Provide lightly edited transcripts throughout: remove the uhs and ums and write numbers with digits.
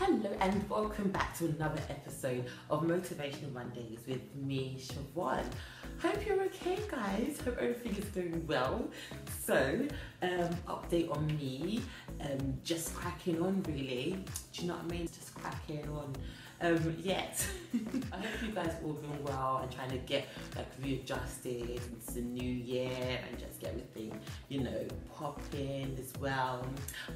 Hello and welcome back to another episode of Motivational Mondays with me, Shivon. Hope you're okay, guys. Hope everything is going well. So, update on me, just cracking on really. Do you know what I mean? Just cracking on. Yet. I hope you guys all doing well and trying to get readjusted into the new year and just get everything, popping as well.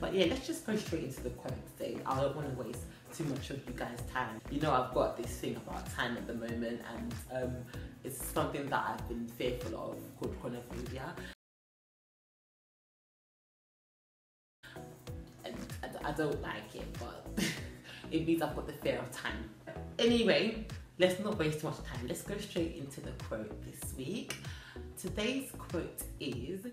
But yeah, let's just go straight into the quote today. I don't want to waste too much of you guys' time. I've got this thing about time at the moment, and it's something that I've been fearful of called chronophobia. And I don't like it, but it means I've got the fear of time. Anyway, let's not waste too much time. Let's go straight into the quote this week. Today's quote is,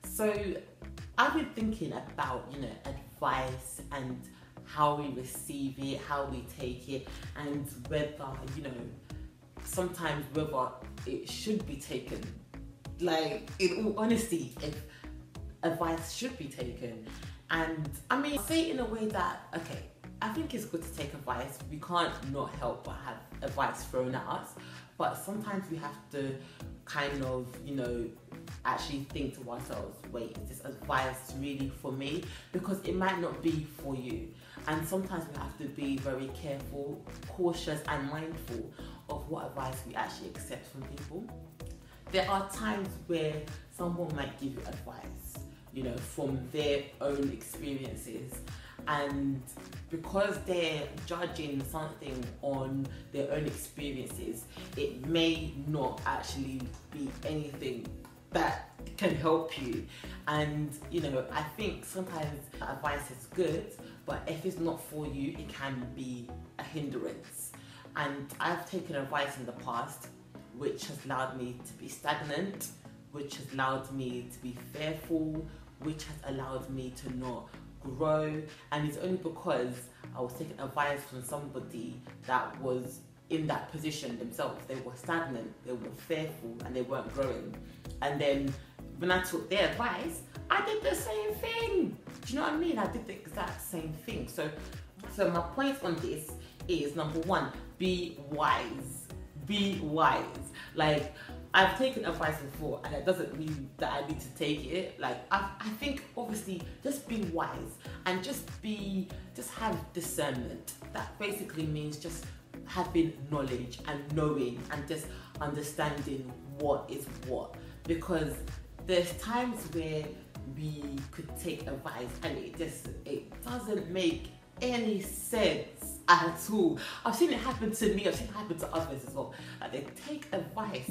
so I've been thinking about, advice and how we receive it, how we take it, and whether, sometimes whether it should be taken. Like, in all honesty, if advice should be taken. And I mean, say it in a way that, okay, I think it's good to take advice. We can't not help but have advice thrown at us. But sometimes we have to kind of, actually think to ourselves, wait, is this advice really for me? Because it might not be for you. And sometimes we have to be very careful, cautious and mindful of what advice we actually accept from people. There are times where someone might give you advice, from their own experiences, and because they're judging something on their own experiences, it may not actually be anything that can help you. And I think sometimes advice is good, but if it's not for you, it can be a hindrance. And I've taken advice in the past which has allowed me to be stagnant, which has allowed me to be fearful, which has allowed me to not grow. And it's only because I was taking advice from somebody that was in that position themselves. They were stagnant, they were fearful, and they weren't growing. And then when I took their advice, I did the same thing. Do you know what I mean? I did the exact same thing. So my point on this is, number one, be wise. Be wise. Like, I've taken advice before, and it doesn't mean that I need to take it. Like, I think obviously just be wise and just have discernment. That basically means just having knowledge and knowing and just understanding what is what. Because there's times where we could take advice and it doesn't make any sense at all. I've seen it happen to me, I've seen it happen to others as well. Like, they take advice,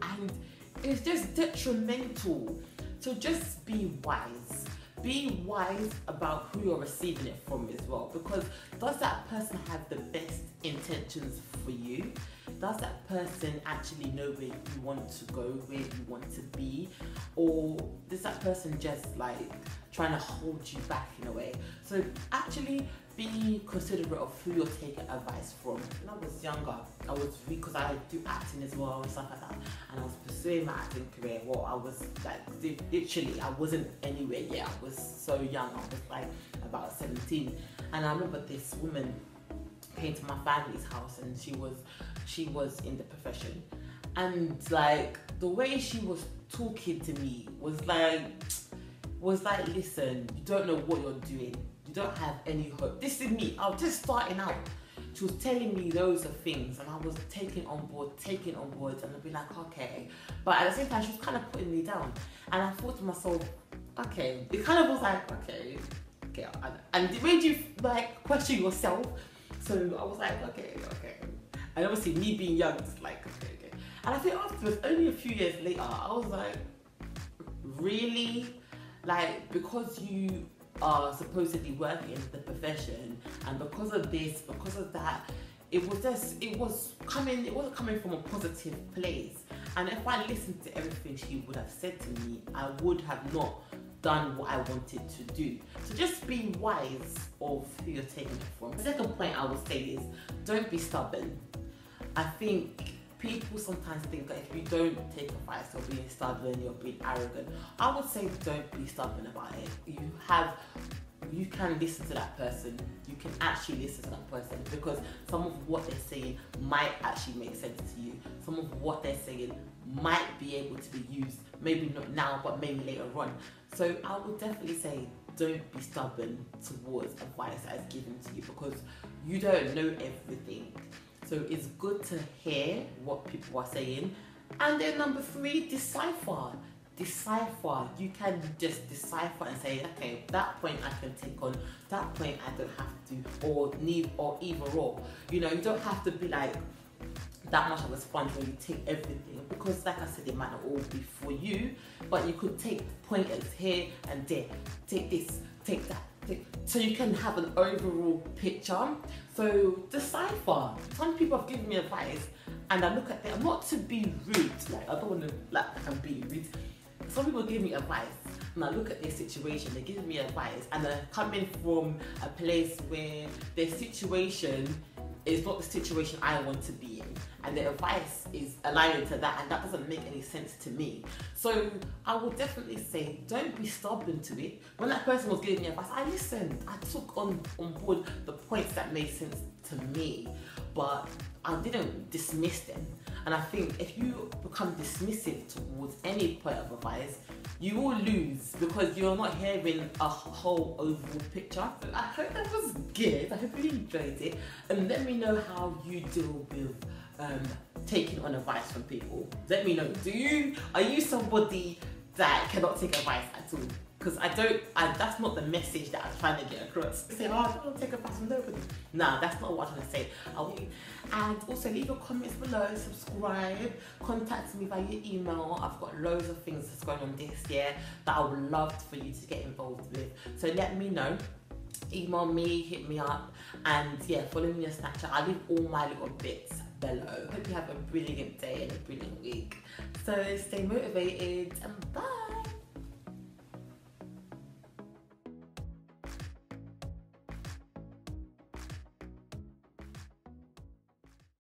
and it's just detrimental. So just be wise. Be wise about who you're receiving it from as well. Because does that person have the best intentions for you? Does that person actually know where you want to go, where you want to be? Or is that person just trying to hold you back in a way? So actually be considerate of who you're taking advice from. When I was younger, because I do acting as well and stuff like that, and I was pursuing my acting career. Well, I was literally, I wasn't anywhere yet. I was so young. I was about 17, and I remember this woman came to my family's house, and she was in the profession, and the way she was talking to me was like, listen, you don't know what you're doing. You don't have any hope. This is me. I was just starting out. She was telling me loads of things, and I was taking on board, and I'd be like, okay. But at the same time, she was kind of putting me down, and I thought to myself, okay. It kind of was like, okay. And it made you question yourself. So I was like, okay. And obviously, me being young, just okay. And I think afterwards, only a few years later, I was like, really? Because you are supposedly working in the profession, and because of this, because of that, it wasn't coming from a positive place. And if I listened to everything she would have said to me, I would have not done what I wanted to do. So just be wise of who you're taking it from. The second point I would say is, don't be stubborn. I think people sometimes think that if you don't take advice, you're being stubborn, you're being arrogant. I would say don't be stubborn about it. You can listen to that person. You can actually listen to that person, because some of what they're saying might actually make sense to you. Some of what they're saying might be able to be used, maybe not now, but maybe later on. So I would definitely say don't be stubborn towards advice that is given to you, because you don't know everything. So it's good to hear what people are saying. And then number 3, decipher. You can just decipher and say, okay, that point I can take on, that point I don't have to, or either or. You know, you don't have to be like that much of a sponge where you take everything, because like I said, it might not all be for you, but you could take pointers here and there, take this, take that, so you can have an overall picture. So decipher. Some people have given me advice and I look at them, not to be rude, like I don't want to like I'm being rude. Some people give me advice and I look at their situation, they give me advice, and they're coming from a place where their situation is not the situation I want to be in, and the advice is aligning to that, and that doesn't make any sense to me. So I would definitely say don't be stubborn to it. When that person was giving me advice, I listened. I took on board the points that made sense to me, but I didn't dismiss them. And I think if you become dismissive towards any point of advice, you will lose, because you're not hearing a whole overall picture. So I hope that was good. I hope you enjoyed it. And let me know how you deal with taking on advice from people. Let me know. Are you somebody that cannot take advice at all? Because that's not the message that I'm trying to get across. Say, oh, I don't take advice from nobody. Nah, that's not what I'm trying to say. And also leave your comments below, subscribe, contact me via email. I've got loads of things that's going on this year that I would love for you to get involved with. So let me know. Email me, hit me up, and yeah, follow me on Snapchat. I'll leave all my little bits below. Hope you have a brilliant day and a brilliant week. So stay motivated and bye.